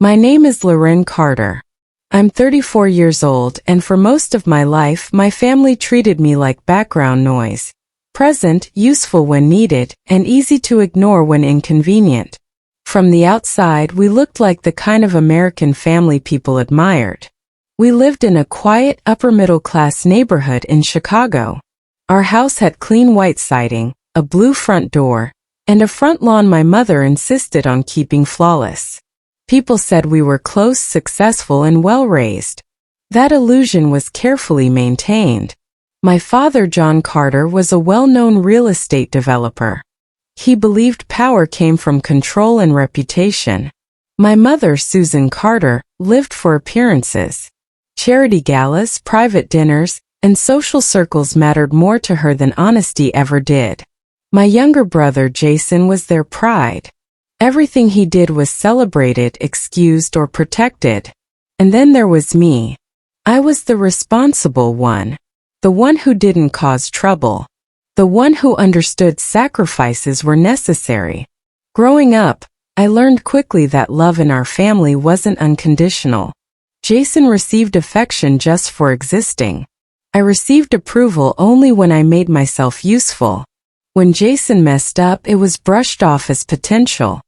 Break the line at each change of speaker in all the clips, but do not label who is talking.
My name is Loren Carter. I'm 34 years old, and for most of my life, my family treated me like background noise. Present, useful when needed, and easy to ignore when inconvenient. From the outside, we looked like the kind of American family people admired. We lived in a quiet, upper-middle-class neighborhood in Chicago. Our house had clean white siding, a blue front door, and a front lawn my mother insisted on keeping flawless. People said we were close, successful, and well-raised. That illusion was carefully maintained. My father, John Carter, was a well-known real estate developer. He believed power came from control and reputation. My mother, Susan Carter, lived for appearances. Charity galas, private dinners, and social circles mattered more to her than honesty ever did. My younger brother, Jason, was their pride. Everything he did was celebrated, excused, or protected. And then there was me. I was the responsible one. The one who didn't cause trouble. The one who understood sacrifices were necessary. Growing up, I learned quickly that love in our family wasn't unconditional. Jason received affection just for existing. I received approval only when I made myself useful. When Jason messed up, it was brushed off as potential.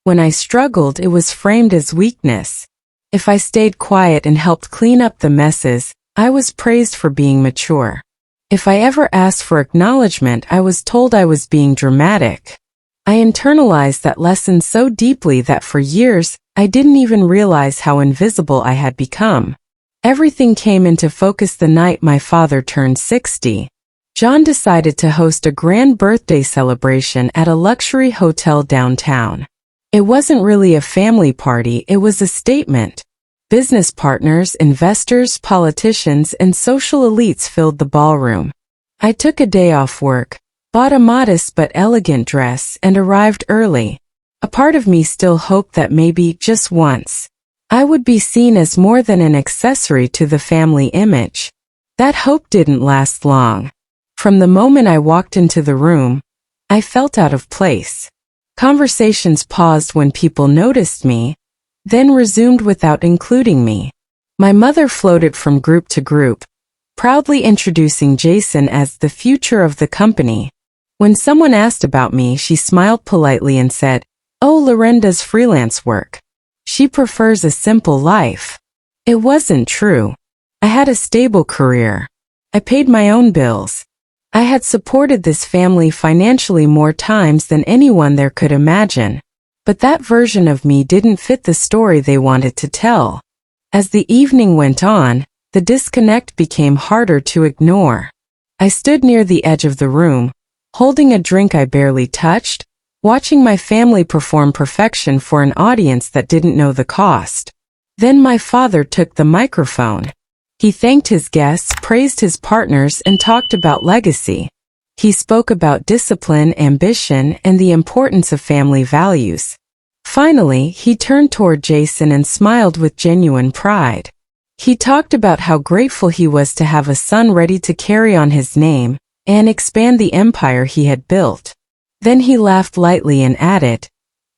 When I struggled, it was framed as weakness. If I stayed quiet and helped clean up the messes, I was praised for being mature. If I ever asked for acknowledgement, I was told I was being dramatic. I internalized that lesson so deeply that for years, I didn't even realize how invisible I had become. Everything came into focus the night my father turned 60. John decided to host a grand birthday celebration at a luxury hotel downtown. It wasn't really a family party, it was a statement. Business partners, investors, politicians, and social elites filled the ballroom. I took a day off work, bought a modest but elegant dress, and arrived early. A part of me still hoped that maybe, just once, I would be seen as more than an accessory to the family image. That hope didn't last long. From the moment I walked into the room, I felt out of place. Conversations paused when people noticed me, then resumed without including me. My mother floated from group to group, proudly introducing Jason as the future of the company. When someone asked about me, she smiled politely and said, "Oh, Loren does freelance work. She prefers a simple life." It wasn't true. I had a stable career. I paid my own bills. I had supported this family financially more times than anyone there could imagine. But that version of me didn't fit the story they wanted to tell. As the evening went on, the disconnect became harder to ignore. I stood near the edge of the room, holding a drink I barely touched, watching my family perform perfection for an audience that didn't know the cost. Then my father took the microphone. He thanked his guests, praised his partners, and talked about legacy. He spoke about discipline, ambition, and the importance of family values. Finally, he turned toward Jason and smiled with genuine pride. He talked about how grateful he was to have a son ready to carry on his name and expand the empire he had built. Then he laughed lightly and added,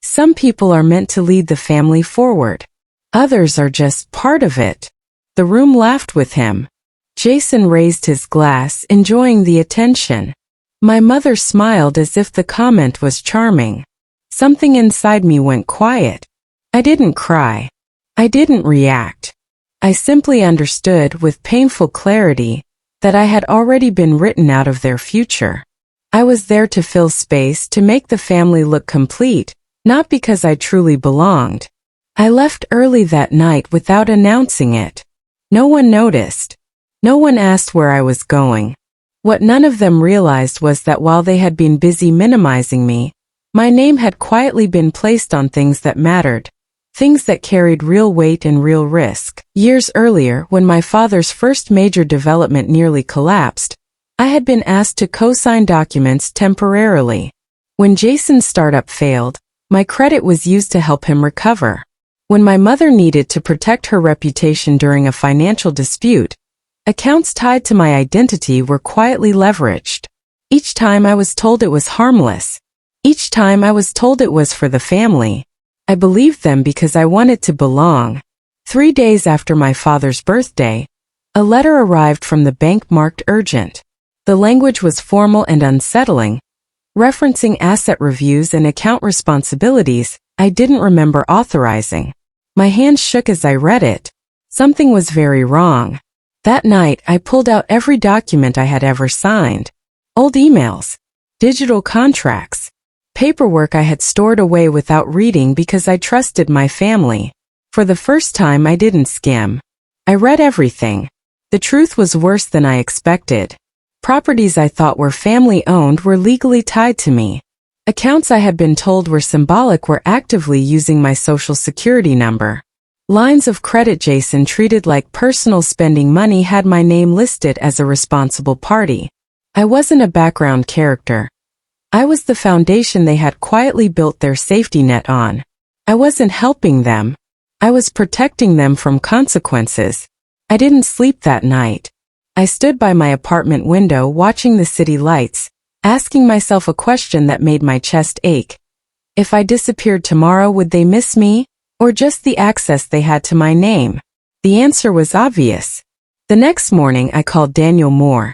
"Some people are meant to lead the family forward. Others are just part of it." The room laughed with him. Jason raised his glass, enjoying the attention. My mother smiled as if the comment was charming. Something inside me went quiet. I didn't cry. I didn't react. I simply understood with painful clarity that I had already been written out of their future. I was there to fill space, to make the family look complete, not because I truly belonged. I left early that night without announcing it. No one noticed. No one asked where I was going. What none of them realized was that while they had been busy minimizing me, my name had quietly been placed on things that mattered, things that carried real weight and real risk. Years earlier, when my father's first major development nearly collapsed, I had been asked to co-sign documents temporarily. When Jason's startup failed, my credit was used to help him recover. When my mother needed to protect her reputation during a financial dispute, accounts tied to my identity were quietly leveraged. Each time I was told it was harmless. Each time I was told it was for the family. I believed them because I wanted to belong. 3 days after my father's birthday, a letter arrived from the bank marked urgent. The language was formal and unsettling, referencing asset reviews and account responsibilities I didn't remember authorizing. My hands shook as I read it. Something was very wrong. That night, I pulled out every document I had ever signed. Old emails, digital contracts, paperwork I had stored away without reading because I trusted my family. For the first time, I didn't skim. I read everything. The truth was worse than I expected. Properties I thought were family-owned were legally tied to me. Accounts I had been told were symbolic were actively using my social security number. Lines of credit Jason treated like personal spending money had my name listed as a responsible party. I wasn't a background character. I was the foundation they had quietly built their safety net on. I wasn't helping them. I was protecting them from consequences. I didn't sleep that night. I stood by my apartment window watching the city lights, asking myself a question that made my chest ache. If I disappeared tomorrow, would they miss me, or just the access they had to my name? The answer was obvious. The next morning, I called Daniel Moore,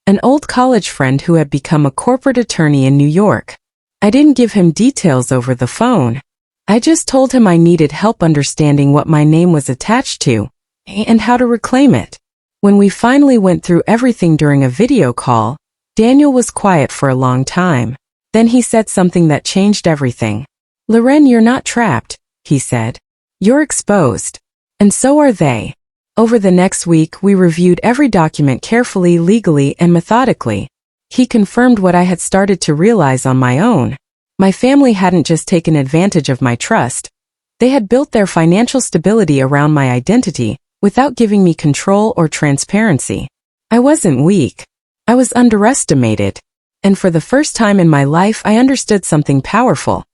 an old college friend who had become a corporate attorney in New York. I didn't give him details over the phone. I just told him I needed help understanding what my name was attached to, and how to reclaim it. When we finally went through everything during a video call, Daniel was quiet for a long time. Then he said something that changed everything. "Loren, you're not trapped," he said. "You're exposed. And so are they." Over the next week, we reviewed every document carefully, legally, and methodically. He confirmed what I had started to realize on my own. My family hadn't just taken advantage of my trust. They had built their financial stability around my identity, without giving me control or transparency. I wasn't weak. I was underestimated. And for the first time in my life, I understood something powerful.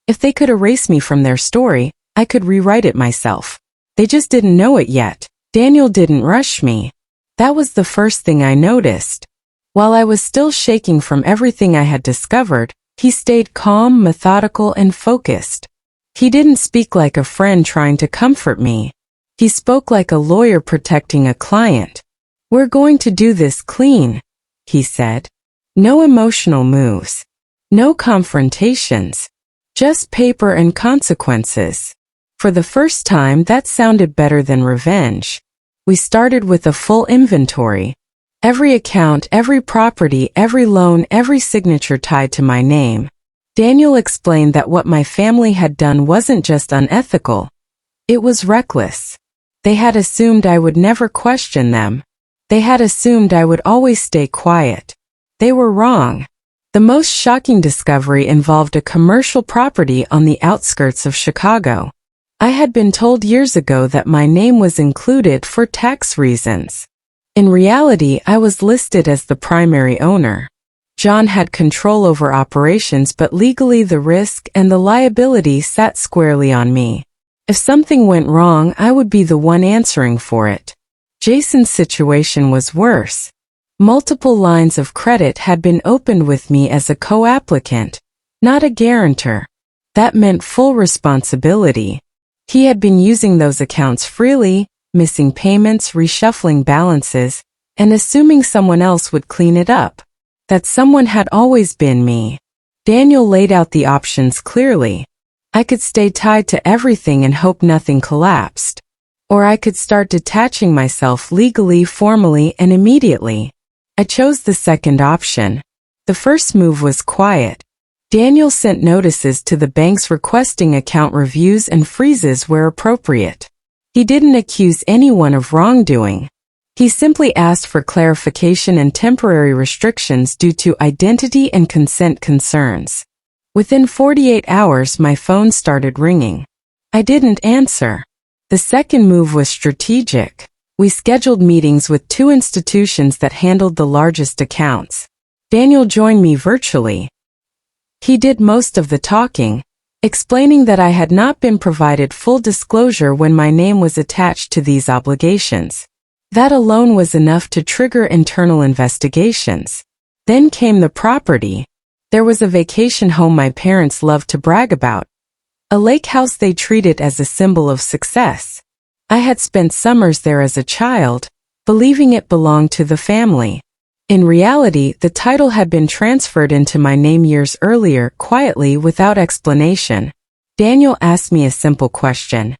If they could erase me from their story, I could rewrite it myself. They just didn't know it yet. Daniel didn't rush me. That was the first thing I noticed. While I was still shaking from everything I had discovered, he stayed calm, methodical, and focused. He didn't speak like a friend trying to comfort me. He spoke like a lawyer protecting a client. "We're going to do this clean," he said. "No emotional moves. No confrontations. Just paper and consequences." For the first time, that sounded better than revenge. We started with a full inventory. Every account, every property, every loan, every signature tied to my name. Daniel explained that what my family had done wasn't just unethical. It was reckless. They had assumed I would never question them. They had assumed I would always stay quiet. They were wrong. The most shocking discovery involved a commercial property on the outskirts of Chicago. I had been told years ago that my name was included for tax reasons. In reality, I was listed as the primary owner. John had control over operations, but legally the risk and the liability sat squarely on me. If something went wrong, I would be the one answering for it. Jason's situation was worse. Multiple lines of credit had been opened with me as a co-applicant, not a guarantor. That meant full responsibility. He had been using those accounts freely, missing payments, reshuffling balances, and assuming someone else would clean it up. That someone had always been me. Daniel laid out the options clearly. I could stay tied to everything and hope nothing collapsed. Or I could start detaching myself legally, formally, and immediately. I chose the second option. The first move was quiet. Daniel sent notices to the banks requesting account reviews and freezes where appropriate. He didn't accuse anyone of wrongdoing. He simply asked for clarification and temporary restrictions due to identity and consent concerns. Within 48 hours, my phone started ringing. I didn't answer. The second move was strategic. We scheduled meetings with 2 institutions that handled the largest accounts. Daniel joined me virtually. He did most of the talking, explaining that I had not been provided full disclosure when my name was attached to these obligations. That alone was enough to trigger internal investigations. Then came the property. There was a vacation home my parents loved to brag about. a lake house they treated as a symbol of success. I had spent summers there as a child, believing it belonged to the family. In reality, the title had been transferred into my name years earlier, quietly, without explanation. Daniel asked me a simple question.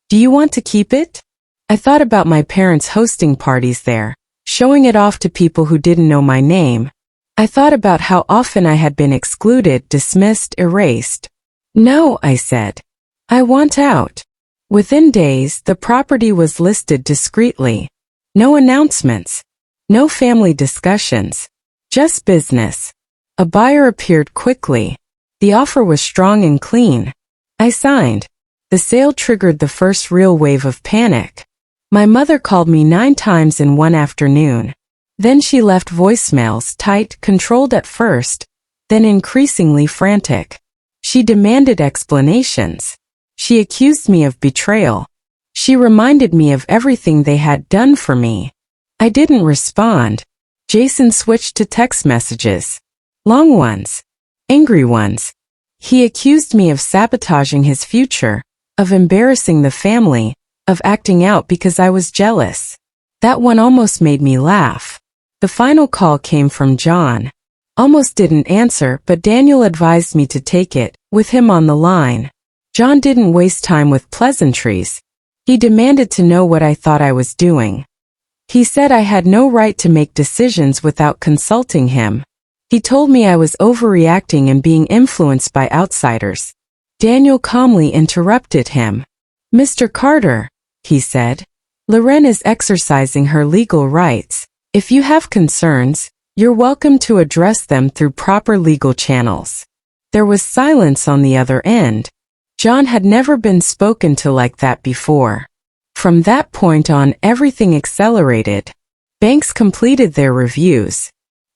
Do you want to keep it? I thought about my parents hosting parties there, showing it off to people who didn't know my name. I thought about how often I had been excluded, dismissed, erased. No, I said. I want out. Within days, the property was listed discreetly. No announcements. No family discussions. Just business. A buyer appeared quickly. The offer was strong and clean. I signed. The sale triggered the first real wave of panic. My mother called me 9 times in one afternoon. Then she left voicemails, tight, controlled at first, then increasingly frantic. She demanded explanations. She accused me of betrayal. She reminded me of everything they had done for me. I didn't respond. Jason switched to text messages. Long ones. Angry ones. He accused me of sabotaging his future, of embarrassing the family, of acting out because I was jealous. That one almost made me laugh. The final call came from John. Almost didn't answer, but Daniel advised me to take it, with him on the line. John didn't waste time with pleasantries. He demanded to know what I thought I was doing. He said I had no right to make decisions without consulting him. He told me I was overreacting and being influenced by outsiders. Daniel calmly interrupted him. Mr. Carter, he said, Loren is exercising her legal rights. If you have concerns, you're welcome to address them through proper legal channels. There was silence on the other end. John had never been spoken to like that before. From that point on, everything accelerated. Banks completed their reviews.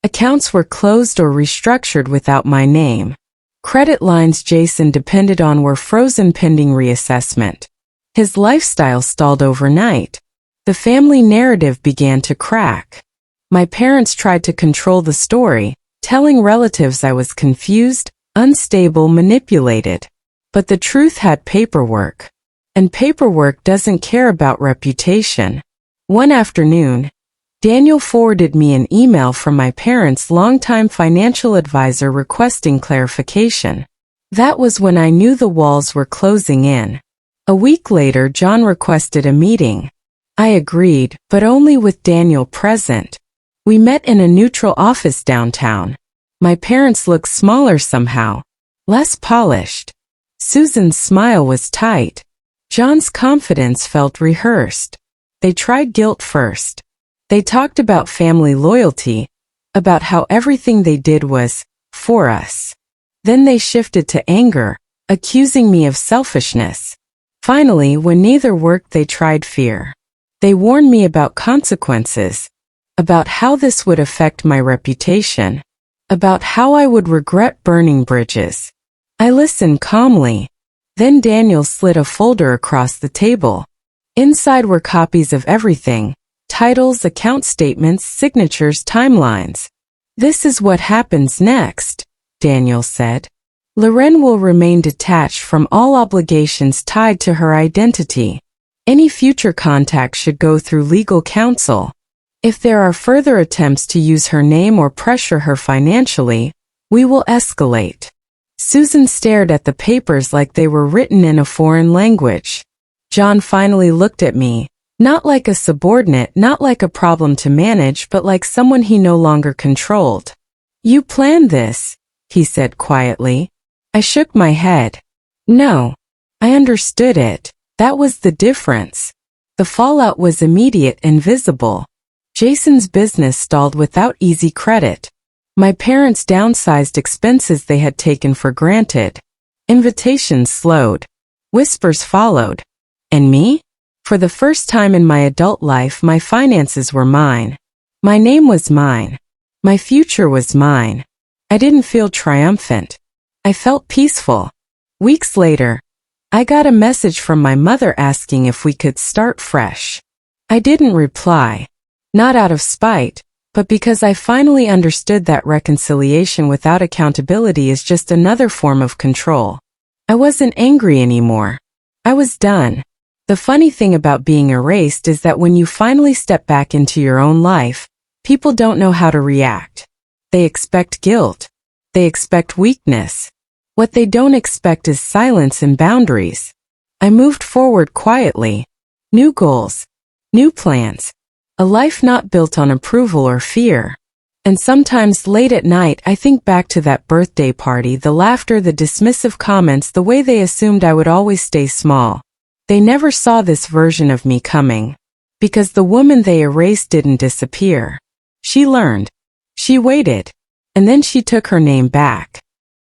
Accounts were closed or restructured without my name. Credit lines Jason depended on were frozen pending reassessment. His lifestyle stalled overnight. The family narrative began to crack. My parents tried to control the story, telling relatives I was confused, unstable, manipulated. But the truth had paperwork. And paperwork doesn't care about reputation. One afternoon, Daniel forwarded me an email from my parents' longtime financial advisor requesting clarification. That was when I knew the walls were closing in. A week later, John requested a meeting. I agreed, but only with Daniel present. We met in a neutral office downtown. My parents looked smaller somehow, less polished. Susan's smile was tight. John's confidence felt rehearsed. They tried guilt first. They talked about family loyalty, about how everything they did was for us. Then they shifted to anger, accusing me of selfishness. Finally, when neither worked, they tried fear. They warned me about consequences, about how this would affect my reputation, about how I would regret burning bridges. I listened calmly. Then Daniel slid a folder across the table. Inside were copies of everything: titles, account statements, signatures, timelines. This is what happens next, Daniel said. Loren will remain detached from all obligations tied to her identity. Any future contact should go through legal counsel. If there are further attempts to use her name or pressure her financially, we will escalate. Susan stared at the papers like they were written in a foreign language. John finally looked at me, not like a subordinate, not like a problem to manage, but like someone he no longer controlled. You planned this, he said quietly. I shook my head. No. I understood it. That was the difference. The fallout was immediate and visible. Jason's business stalled without easy credit. My parents downsized expenses they had taken for granted. Invitations slowed. Whispers followed. And me? For the first time in my adult life, my finances were mine. My name was mine. My future was mine. I didn't feel triumphant. I felt peaceful. Weeks later, I got a message from my mother asking if we could start fresh. I didn't reply. Not out of spite, but because I finally understood that reconciliation without accountability is just another form of control. I wasn't angry anymore. I was done. The funny thing about being erased is that when you finally step back into your own life, people don't know how to react. They expect guilt. They expect weakness. What they don't expect is silence and boundaries. I moved forward quietly. New goals. New plans. A life not built on approval or fear. And sometimes late at night I think back to that birthday party, the laughter, the dismissive comments, the way they assumed I would always stay small. They never saw this version of me coming. Because the woman they erased didn't disappear. She learned. She waited. And then she took her name back.